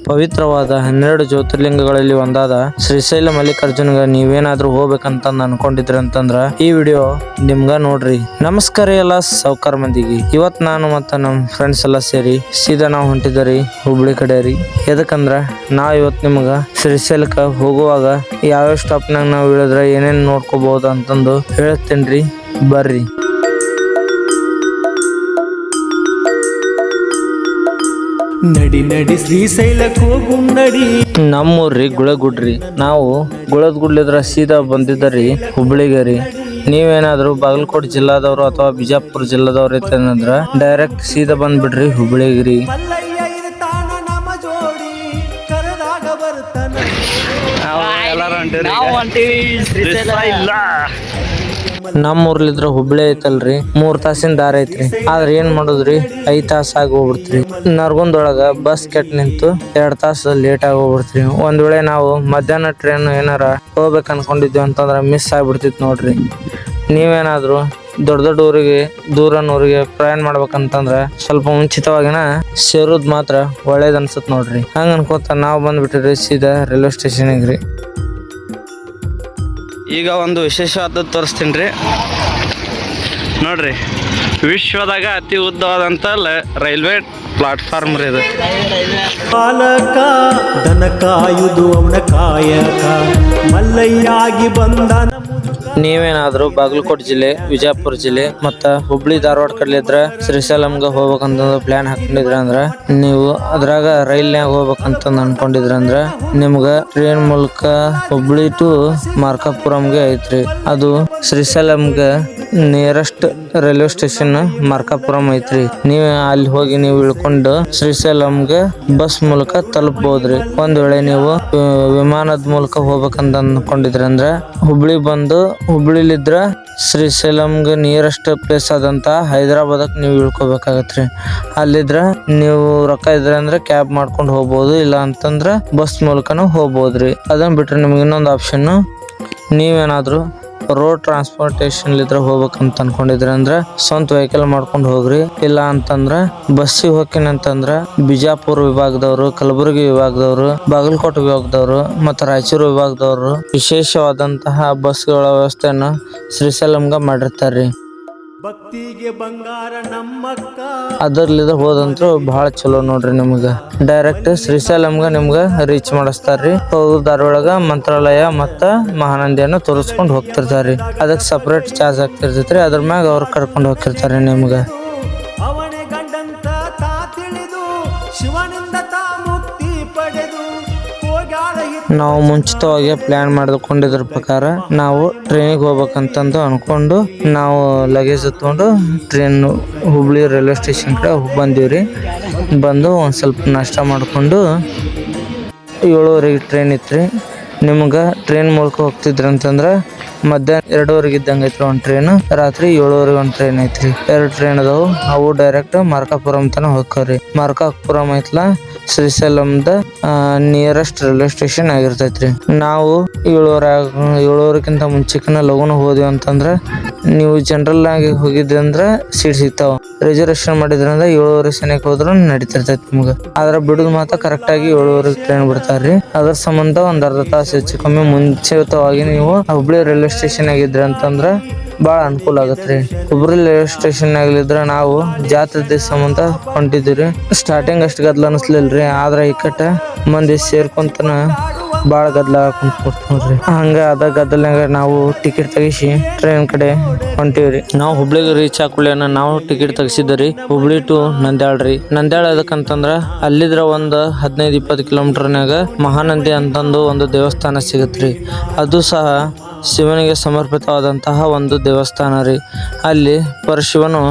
ಪವಿತ್ರವಾದ 12 ಜ್ಯೋತಿರ್ಲಿಂಗಗಳಲ್ಲಿ ಒಂದಾದ ಶ್ರೀಶೈಲ ಮಲ್ಲಿಕಾರ್ಜುನಗ ನೀವೇನಾದ್ರೂ ಹೋಗ್ಬೇಕಂತ ಅನ್ಕೊಂಡಿದ್ರಿ ಅಂತಂದ್ರ ಈ ವಿಡಿಯೋ ನಿಮ್ಗ ನೋಡ್ರಿ. ನಮಸ್ಕಾರ ಎಲ್ಲ ಸಾವ್ಕಾರ ಮಂದಿಗೆ. ಇವತ್ ನಾನು ಮತ್ತ ನಮ್ ಫ್ರೆಂಡ್ಸ್ ಎಲ್ಲ ಸೇರಿ ಸೀದಾ ನಾವು ಹೊಂಟಿದ್ರಿ ಹುಬ್ಳಿ ಕಡೆ ರೀ. ಎದಕ್ಕಂದ್ರ ಇವತ್ ನಿಮ್ಗ ಶ್ರೀಶೈಲಕ್ಕ ಹೋಗುವಾಗ ಯಾವ್ಯಾವ ಸ್ಟಾಪ್ನಾಗ ನಾವ್ ಇಳಿದ್ರ ಏನೇನ್ ನೋಡ್ಕೋಬಹುದು ಅಂತಂದು ಹೇಳ್ತೇನ್ರಿ, ಬರ್ರಿ. ನಡಿ ನಡಿ ಶ್ರೀಶೈಲಕ್ಕೆ ಹೋಗುಂ ನಡಿ. ನಮ್ಮೂರ್ರಿ ಗುಳಗುಡ್ರಿ. ನಾವು ಗುಳದ್ಗುಡ್ಲಿದ್ರ ಸೀದಾ ಬಂದಿದ್ದರಿ ಹುಬ್ಳಿಗೆ ರೀ. ನೀವೇನಾದ್ರು ಬಾಗಲಕೋಟೆ ಜಿಲ್ಲಾದವ್ರು ಅಥವಾ ಬಿಜಾಪುರ ಜಿಲ್ಲಾದವ್ರು ಐತಂದ್ರ ಡೈರೆಕ್ಟ್ ಸೀದಾ ಬಂದ್ಬಿಡ್ರಿ ಹುಬ್ಳಿಗೆ ರೀ. ಮಲ್ಲಯ್ಯ ಇರ್ತಾನ ನಮ್ಮ ಜೋಡಿ ಕರೆದಾಗ ಬರ್ತಾನ. ನಮ್ಮೂರ್ಲಿದ್ರ ಹುಬ್ಳಿ ಐತಲ್ರಿ 3 ತಾಸಿನ ದಾರಿ ಐತ್ರಿ. ಆದ್ರ ಏನ್ ಮಾಡುದ್ರಿ 5 ತಾಸ ಆಗಿ ಹೋಗ್ಬಿಡ್ತ್ರಿ. ನರಗುಂದೊಳಗ ಬಸ್ ಕೆಟ್ಟ ನಿಂತು 2 ತಾಸ ಲೇಟ್ ಆಗಿ ಹೋಗ್ಬಿಡ್ತ್ರಿ. ಒಂದ್ ವೇಳೆ ನಾವು ಮಧ್ಯಾಹ್ನ ಟ್ರೈನ್ ಏನಾರ ಹೋಗ್ಬೇಕು ಅನ್ಕೊಂಡಿದ್ವಿ ಅಂತಂದ್ರ ಮಿಸ್ ಆಗ್ಬಿಡ್ತಿತ್ ನೋಡ್ರಿ. ನೀವೇನಾದ್ರು ದೊಡ್ಡ ಊರಿಗೆ ದೂರನೂರಿಗೆ ಪ್ರಯಾಣ ಮಾಡ್ಬೇಕಂತಂದ್ರ ಸ್ವಲ್ಪ ಮುಂಚಿತವಾಗಿನ ಸೇರೋದ್ ಮಾತ್ರ ಒಳ್ಳೇದ್ ಅನ್ಸತ್ ನೋಡ್ರಿ. ಹಂಗ ಅನ್ಕೋತ ನಾವ್ ಬಂದ್ಬಿಟ್ರಿ ಸೀದಾ ರೈಲ್ವೆ ಸ್ಟೇಷನ್ಗೆ ರೀ. ಈಗ ಒಂದು ವಿಶೇಷವಾದ ತೋರಿಸ್ತೀನಿ ರೀ, ನೋಡ್ರಿ. ವಿಶ್ವದಾಗ ಅತಿ ಉದ್ದವಾದಂಥ ರೈಲ್ವೆ ಪ್ಲಾಟ್ಫಾರ್ಮ್ ರೀ ಇದು. ಬಾಲಕ ದನ ಕಾಯುದು ಅವನ ಕಾಯಕ ಮಲ್ಲಯ್ಯಾಗಿ ಬಂದಾನ. ನೀವೇನಾದ್ರೂ ಬಾಗಲಕೋಟೆ ಜಿಲ್ಲೆ, ವಿಜಯಪುರ ಜಿಲ್ಲೆ ಮತ್ತ ಹುಬ್ಳಿ ಧಾರವಾಡ ಕಡೆ ಇದ್ರ ಶ್ರೀಶೈಲಂಗ ಹೋಗ್ಬೇಕಂತ ಪ್ಲಾನ್ ಹಾಕೊಂಡಿದ್ರ ಅಂದ್ರ ನೀವು ಅದ್ರಾಗ ರೈಲ್ನ್ಯಾಗ ಹೋಗ್ಬೇಕಂತ ಅನ್ಕೊಂಡಿದ್ರ ಅಂದ್ರ ನಿಮ್ಗ ಟ್ರೈನ್ ಮೂಲಕ ಹುಬ್ಳಿ ಟು ಮಾರ್ಕಾಪುರಂಗೆ ಐತ್ರಿ. ಅದು ಶ್ರೀಶೈಲಂಗ ನಿಯರೆಸ್ಟ್ ರೈಲ್ವೆ ಸ್ಟೇಷನ್ ಮಾರ್ಕಾಪುರಂ ಐತ್ರಿ. ನೀವ್ ಅಲ್ಲಿ ಹೋಗಿ ನೀವು ಇಳ್ಕೊಂಡು ಶ್ರೀಶೈಲಂಗೆ ಬಸ್ ಮೂಲಕ ತಲುಪಬಹುದ್ರಿ. ಒಂದ್ ವೇಳೆ ನೀವು ವಿಮಾನದ ಮೂಲಕ ಹೋಗ್ಬೇಕಂತ ಅನ್ಕೊಂಡಿದ್ರ ಅಂದ್ರ ಹುಬ್ಳಿ ಬಂದು ಹುಬ್ಳಿಲಿದ್ರ ಶ್ರೀಶೈಲಂಗೆ ನಿಯರೆಸ್ಟ್ ಪ್ಲೇಸ್ ಆದಂತ ಹೈದರಾಬಾದಕ್ ನೀವು ಇಳ್ಕೋಬೇಕಾಗತ್ರಿ. ಅಲ್ಲಿದ್ರ ನೀವು ರೊಕ್ಕ ಇದ್ರ ಅಂದ್ರೆ ಕ್ಯಾಬ್ ಮಾಡ್ಕೊಂಡು ಹೋಗ್ಬೋದು, ಇಲ್ಲ ಅಂತಂದ್ರ ಬಸ್ ಮೂಲಕನೂ ಹೋಗ್ಬೋದ್ರಿ. ಅದನ್ನ ಬಿಟ್ರೆ ನಿಮ್ಗೆ ಇನ್ನೊಂದು ಆಪ್ಷನ್, ನೀವೇನಾದ್ರು ರೋಡ್ ಟ್ರಾನ್ಸ್ಪೋರ್ಟೇಶನ್ ಇದ್ರ ಹೋಗ್ಬೇಕಂತ ಅನ್ಕೊಂಡಿದ್ರ ಅಂದ್ರ ಸ್ವಂತ ವೆಹಿಕಲ್ ಮಾಡ್ಕೊಂಡು ಹೋಗ್ರಿ. ಇಲ್ಲ ಅಂತಂದ್ರ ಬಸ್ಸಿಗೆ ಹೋಗ್ತೀನಿ ಅಂತಂದ್ರ ಬಿಜಾಪುರ ವಿಭಾಗದವ್ರು, ಕಲಬುರಗಿ ವಿಭಾಗದವ್ರು, ಬಾಗಲಕೋಟೆ ವಿಭಾಗದವ್ರು ಮತ್ತ ರಾಯಚೂರು ವಿಭಾಗದವ್ರು ವಿಶೇಷವಾದಂತಹ ಬಸ್ಗಳ ವ್ಯವಸ್ಥೆಯನ್ನ ಶ್ರೀಶೈಲಂಗ ಮಾಡಿರ್ತಾರ್ರಿ. ಭಕ್ತಿಗೆ ಬಂಗಾರ ನಮ್ಮಕ್ಕ. ಅದರ್ಲಿದ ಹೋದಂತ್ರು ಬಹಳ ಚಲೋ ನೋಡ್ರಿ. ನಿಮ್ಗ ಡೈರೆಕ್ಟ್ ಶ್ರೀಶೈಲಂಗ ನಿಮ್ಗ ರೀಚ್ ಮಾಡಿಸ್ತಾರ್ರಿ. ಧಾರವಾಡಗ ಮಂತ್ರಾಲಯ ಮತ್ತ ಮಹಾನಂದಿಯನ್ನ ತೋರಿಸ್ಕೊಂಡು ಹೋಗ್ತಿರ್ತಾರ್ರಿ. ಅದಕ್ಕೆ ಸಪರೇಟ್ ಚಾರ್ಜ್ ಆಗ್ತಿರ್ತೈತ್ರಿ. ಅದ್ರ ಮ್ಯಾಗ ಅವ್ರು ಕರ್ಕೊಂಡು ಹೋಗ್ತಿರ್ತಾರ್ರಿ ನಿಮ್ಗ. ಅವನೇ ಗಂಡಂತ ತಾ ತಿಳಿದು ಶಿವನಿಂದ ತಾ ಮುಕ್ತಿ ಪಡೆದು ನಾವು ಮುಂಚಿತವಾಗಿ ಪ್ಲಾನ್ ಮಾಡಿಕೊಂಡಿದ್ರ ಪ್ರಕಾರ ನಾವು ಟ್ರೈನಿಗೆ ಹೋಗ್ಬೇಕಂತಂದು ಅನ್ಕೊಂಡು ನಾವು ಲಗೇಜ್ ಎತ್ಕೊಂಡು ಟ್ರೈನ್ ಹುಬ್ಳಿ ರೈಲ್ವೆ ಸ್ಟೇಷನ್ ಕಡೆ ಬಂದೀವ್ರಿ. ಬಂದು ಒಂದು ಸ್ವಲ್ಪ ನಾಷ್ಟ ಮಾಡಿಕೊಂಡು 7:30 ಟ್ರೈನ್ ಇತ್ತು. ನಿಮ್ಗೆ ಟ್ರೈನ್ ಮೂಲಕ ಹೋಗ್ತಿದ್ರಿ ಅಂತಂದ್ರೆ ಮಧ್ಯಾಹ್ನ 2:30 ಇದ್ದಂಗೆ ಐತ್ರಿ ಒಂದು ಟ್ರೈನ್, ರಾತ್ರಿ 7:30 ಒಂದು ಟ್ರೈನ್ ಐತ್ರಿ. 2 ಟ್ರೈನ್ ಅದಾವು. ಅವು ಡೈರೆಕ್ಟ್ ಮಾರ್ಕಾಪುರಂ ತನ ಹೋಗ್ತಾವ್ರಿ. Markapuram ಐತ್ಲ ಶ್ರೀಶೈಲಂದ nearest railway station ಆಗಿರ್ತೈತ್ರಿ. ನಾವು 7:30ಕ್ಕಿಂತ ಮುಂಚೆಕಿನ ಲಗುನ ಹೋದ್ವಿ ಅಂತಂದ್ರೆ ನೀವು ಜನರಲ್ ಆಗಿ ಹೋಗಿದ್ರಿ ಅಂದ್ರೆ ಸೀಟ್ ಸಿಗ್ತಾವ. ರಿಸರ್ವೇಶನ್ ಮಾಡಿದ್ರಿ ಅಂದ್ರೆ 7:30 ಸನಿಯಕ್ಕೆ ಹೋದ್ರು ನಡೀತಿರ್ತೈತಿ ನಿಮ್ಗೆ. ಆದ್ರೆ ಬಿಡುದು ಮಾತ್ರ ಕರೆಕ್ಟ್ ಆಗಿ 7:30 ಟ್ರೈನ್ ಬಿಡ್ತಾರ್ರಿ. ಅದ್ರ ಸಂಬಂಧ ಒಂದ್ ಅರ್ಧ ತಾಸು ಹೆಚ್ಚು ಕಮ್ಮಿ ಮುಂಚಿತವಾಗಿ ನೀವು ಹುಬ್ಳಿ ರೈಲ್ವೆ ಸ್ಟೇಷನ್ ಆಗಿದ್ರಿ ಅಂತಂದ್ರ ಬಾಳ ಅನುಕೂಲ ಆಗತ್ರಿ. ಹುಬ್ಳಿ ರೈಲ್ವೆ ಸ್ಟೇಷನ್ ಆಗ್ಲಿದ್ರ ನಾವು ಜಾತ್ರೆ ಸಂಬಂಧ ಹೊಂಟಿದ್ವಿ. ಸ್ಟಾರ್ಟಿಂಗ್ ಅಷ್ಟು ಗದ್ಲ ಅನಿಸ್ಲಿಲ್ರಿ, ಆದ್ರ ಈ ಕಟ್ಟ ಮಂದಿ ಸೇರ್ಕೊಂತನ ಬಾಳ ಗದ್ಲ ಹಾಕೊಂಡ್ ನೋಡ್ರಿ. ಹಂಗ ಅದ ಗದ್ದಲ್ನಾಗ ನಾವು ಟಿಕೆಟ್ ತೆಗಿಸಿ ಟ್ರೈನ್ ಕಡೆ ಹೊಂಟಿವ್ರಿ. ನಾವು ಹುಬ್ಳಿಗೆ ರೀಚ್ ಹಾಕೊಳ್ಳೇನ ನಾವು ಟಿಕೆಟ್ ತೆಗಿಸಿದ್ರಿ ಹುಬ್ಳಿ ಟು ನಂದ್ಯಾಳ್ ರೀ. ನಂದ್ಯಾಳ್ ಎದಕ್ಕಂತಂದ್ರ ಅಲ್ಲಿದ್ರ ಒಂದು 15-20 ಕಿಲೋಮೀಟರ್ನಾಗ ಮಹಾನಂದಿ ಅಂತಂದು ಒಂದು ದೇವಸ್ಥಾನ ಸಿಗತ್ರಿ. ಅದು ಸಹ ಶಿವನಿಗೆ ಸಮರ್ಪಿತವಾದಂತಹ ಒಂದು ದೇವಸ್ಥಾನ ರೀ. ಅಲ್ಲಿ ಪರಶಿವನು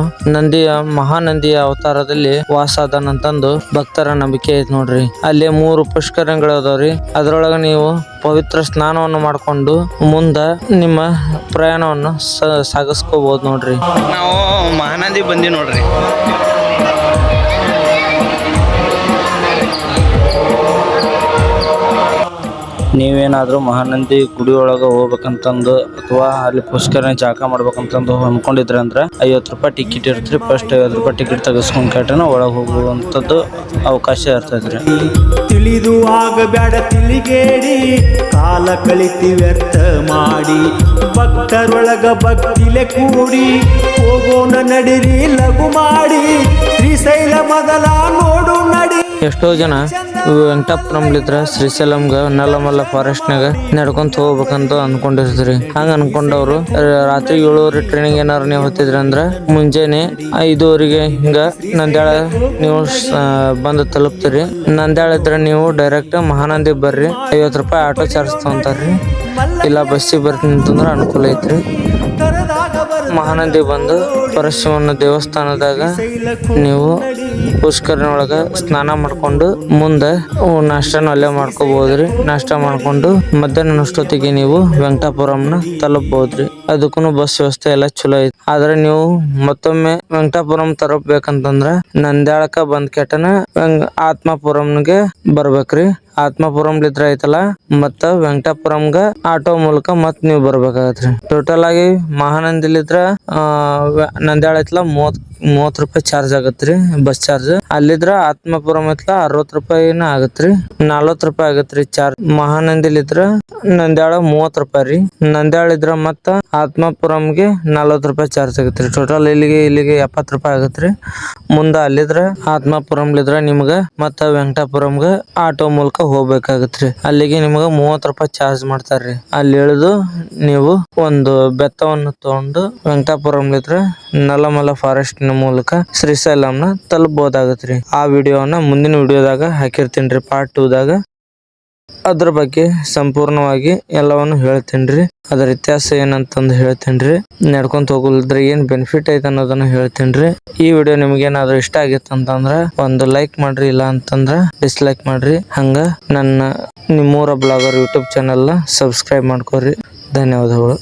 ಮಹಾನಂದಿಯ ಅವತಾರದಲ್ಲಿ ವಾಸ ಆದನಂತಂದು ಭಕ್ತರ ನಂಬಿಕೆ ಐತಿ ನೋಡ್ರಿ. ಅಲ್ಲಿ 3 ಪುಷ್ಕರಗಳು ಅದಾವ್ರಿ. ಅದ್ರೊಳಗ ನೀವು ಪವಿತ್ರ ಸ್ನಾನವನ್ನು ಮಾಡ್ಕೊಂಡು ಮುಂದ ನಿಮ್ಮ ಪ್ರಯಾಣವನ್ನು ಸಾಗಿಸ್ಕೋಬಹುದು ನೋಡ್ರಿ. ನಾವು ಮಹಾನಂದಿ ಬಂದಿ ನೋಡ್ರಿ. ನೀವೇನಾದ್ರೂ ಮಹಾನಂದಿ ಗುಡಿ ಒಳಗ ಹೋಗ್ಬೇಕಂತಂದು ಅಥವಾ ಅಲ್ಲಿ ಪುಷ್ಕರಣ ಜಾಕ ಮಾಡ್ಬೇಕಂತಂದು ಅನ್ಕೊಂಡಿದ್ರಿ ಅಂದ್ರ 50 ರೂಪಾಯಿ ಟಿಕೆಟ್ ಇರ್ತ್ರಿ. ಫಸ್ಟ್ 50 ರೂಪಾಯಿ ಟಿಕೆಟ್ ತೆಗೆಸ್ಕೊಂಡ್ ಕಟ್ಟನ ಒಳಗೆ ಹೋಗುವಂತದ್ದು ಅವಕಾಶ ಇರ್ತೈತ್ರಿ. ತಿಳಿದು ಆಗಬ್ಯಾಡ ತಿಳಿಗೇಡಿ, ಕಾಲ ಕಳಿತಿ ವ್ಯರ್ಥ ಮಾಡಿ, ಭಕ್ತರೊಳಗ ಭಕ್ತಿಲೆ ಕೂಡಿ ಹೋಗೋಣ ನಡಿರಿ ಲಘು ಮಾಡಿ, ಶ್ರೀಶೈಲ ಮೊದಲ ನೋಡು ನಡಿ. ಎಷ್ಟೋ ಜನ ವೆಂಕಟಾಪುರಂಲಿದ್ರ ಶ್ರೀಶೈಲಂಗ ನಲ್ಲಮಲ್ಲ ಫಾರೆಸ್ಟ್ನಾಗ ನಡ್ಕೊಂತ ಹೋಗ್ಬೇಕಂತ ಅನ್ಕೊಂಡಿರ್ತೀರಿ. ಹಂಗ ಅನ್ಕೊಂಡವ್ರು ರಾತ್ರಿ 7:00 ಟ್ರೈನಿಂಗ್ ಏನಾರ ನೀವು ಹೊತ್ತಿದ್ರಿ ಅಂದ್ರ ಮುಂಜಾನೆ 5:00 ಹಿಂಗ ನಂದ್ಯಾಳ ನೀವು ಬಂದು ತಲುಪ್ತೀರಿ. ನಂದ್ಯಾಳ ಇದ್ರ ನೀವು ಡೈರೆಕ್ಟ್ ಮಹಾನಂದಿ ಬರ್ರಿ. 50 ರೂಪಾಯಿ ಆಟೋ ಚಾರ್ಜ್ ತಗೊಂತಾರ್ರಿ. ಇಲ್ಲ ಬಸ್ಸಿಗೆ ಬರ್ತೀನಿ ಅಂತಂದ್ರ ಅನುಕೂಲ ಐತ್ರಿ. ಮಹಾನಂದಿ ಬಂದು ಪರಶಿವನ ದೇವಸ್ಥಾನದಾಗ ನೀವು ಪುಷ್ಕರಣಿ ಒಳಗ ಸ್ನಾನ ಮಾಡ್ಕೊಂಡು ಮುಂದೆ ನಾಷ್ಟನ ಅಲ್ಲೇ ಮಾಡ್ಕೋಬಹುದ್ರಿ. ನಾಷ್ಟ ಮಾಡ್ಕೊಂಡು ಮಧ್ಯಾಹ್ನ ಅಷ್ಟೊತ್ತಿಗೆ ನೀವು ವೆಂಕಟಾಪುರಂನ ತಲುಪಬಹುದ್ರಿ. ಅದಕ್ಕೂ ಬಸ್ ವ್ಯವಸ್ಥೆ ಎಲ್ಲ ಚಲೋ ಐತಿ. ಆದ್ರೆ ನೀವು ಮತ್ತೊಮ್ಮೆ ವೆಂಕಟಾಪುರಂ ತಲುಪಬೇಕಂತಂದ್ರ ನಂದ್ಯಾಳಕ ಬಂದ್ ಕೆಟನ ಆತ್ಮಾಪುರಂಗೆ ಬರ್ಬೇಕ್ರಿ. ಆತ್ಮಾಪುರಂಲಿದ್ರ ಐತಲ್ಲ ಮತ್ತ ವೆಂಕಟಾಪುರಂಗ ಆಟೋ ಮೂಲಕ ಮತ್ ನೀವು ಬರ್ಬೇಕಾಗತ್ರಿ. ಟೋಟಲ್ ಆಗಿ ಮಹಾನಂದಿಲಿದ್ರ ನಂದ್ಯಾಳ ಐತಲ್ಲ 30 ರೂಪಾಯಿ ಚಾರ್ಜ್ ಆಗತ್ರಿ ಬಸ್ ಚಾರ್ಜ್. ಅಲ್ಲಿದ್ರ ಆತ್ಮಾಪುರಂ ಐತಲ್ಲ 60 ರೂಪಾಯಿನ ಆಗತ್ರಿ. 40 ರೂಪಾಯಿ ಆಗತ್ರಿ ಚಾರ್ಜ್. ಮಹಾನಂದಿಲಿದ್ರ ನಂದ್ಯಾಳ 30 ರೂಪಾಯಿ ರೀ. ನಂದ್ಯಾಳ ಇದ್ರ ಮತ್ತ ಆತ್ಮಾಪುರಂಗೆ 40 ರೂಪಾಯಿ ಚಾರ್ಜ್ ಆಗತ್ರಿ. ಟೋಟಲ್ ಇಲ್ಲಿಗೆ 70 ರೂಪಾಯಿ ಆಗತ್ರಿ. ಮುಂದ ಅಲ್ಲಿದ್ರ ಆತ್ಮಾಪುರಂಲಿದ್ರ ನಿಮ್ಗ ಮತ್ತ ವೆಂಕಟಾಪುರಂಗ ಆಟೋ ಮೂಲಕ ಹೋಗ್ಬೇಕಾಗತ್ರಿ. ಅಲ್ಲಿಗೆ ನಿಮ್ಗ 30 ರೂಪಾಯಿ ಚಾರ್ಜ್ ಮಾಡ್ತಾರ್ರಿ. ಅಲ್ಲಿ ಇಳಿದು ನೀವು ಒಂದು ಬೆತ್ತವನ್ನು ತಗೊಂಡು ವೆಂಕಟಾಪುರಂಲಿದ್ರ ನಲ್ಲಮಲ್ಲ ಫಾರೆಸ್ಟ್ ಮೂಲಕ ಶ್ರೀಶೈಲಂನ ತಲುಪಬಹುದಾಗತ್ರಿ. ಆ ವಿಡಿಯೋನ ಮುಂದಿನ ವಿಡಿಯೋದಾಗ ಹಾಕಿರ್ತೀನ್ರಿ ಪಾರ್ಟ್ 2 ದಾಗ. ಅದ್ರ ಬಗ್ಗೆ ಸಂಪೂರ್ಣವಾಗಿ ಎಲ್ಲವನ್ನು ಹೇಳ್ತೇನ್ರಿ. ಅದರ ಇತಿಹಾಸ ಏನಂತಂದು ಹೇಳ್ತೇನ್ರಿ. ನಡ್ಕೊಂತ ಹೋಗಲಿದ್ರೆ ಏನ್ ಬೆನಿಫಿಟ್ ಐತೆ ಅನ್ನೋದನ್ನ ಹೇಳ್ತೇನ್ರಿ. ಈ ವಿಡಿಯೋ ನಿಮ್ಗೇನಾದ್ರೂ ಇಷ್ಟ ಆಗಿತ್ತು ಅಂತಂದ್ರ ಒಂದು ಲೈಕ್ ಮಾಡ್ರಿ, ಇಲ್ಲ ಅಂತಂದ್ರ ಡಿಸ್ಲೈಕ್ ಮಾಡ್ರಿ. ಹಂಗ ನನ್ನ ನಿಮ್ಮೂರ ಬ್ಲಾಗರ್ ಯೂಟ್ಯೂಬ್ ಚಾನೆಲ್ ನ ಸಬ್ಸ್ಕ್ರೈಬ್ ಮಾಡ್ಕೊರಿ. ಧನ್ಯವಾದಗಳು.